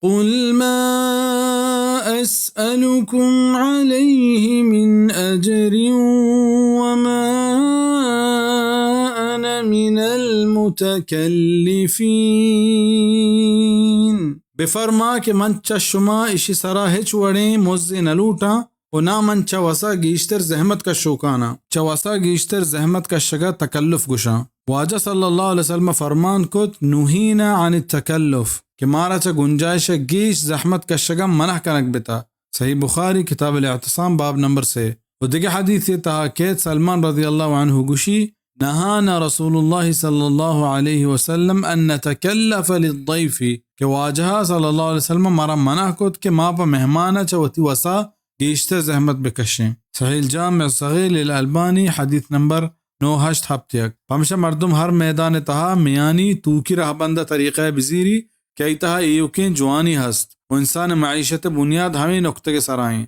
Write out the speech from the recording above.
قل ما أسألكم عليه من أجر وما أنا من المتكلفين. بفرما کہ منچا شما اشی سرا ہچ وڑیں موزے نہ لوٹا و نہ منچا وسا گیشتر زحمت کا شوکانا چواسا گیشتر زحمت کا شگا تکلف گشا. واجہ صلی اللہ علیہ وسلم فرمان کت نوہینا عن التکلف کہ مارا چا گنجائش گیش زحمت کا شگا منح کنک بتا. صحیح بخاری کتاب الاعتصام باب نمبر 6. و دیگه حدیث تہا کیت سلمان رضی اللہ عنہ گشی نهانا رسول الله صلى الله عليه وسلم أن نتكلف للضيف کہ واجہ صلی اللہ علیہ وسلم مارا منع کت کہ ما پا مہمانا چوتی وسا گیشتر زحمت بکشیں. صحیح الجامع الصغیر للالبانی حدیث نمبر 987. پمشا مردم ہر میدان تہا میانی تو کی رہ بندہ طریقہ بزیری کہ ایتہا ایوکیں جوانی ہست و انسان معیشت بنیاد ہمیں نقطے کے سرائیں.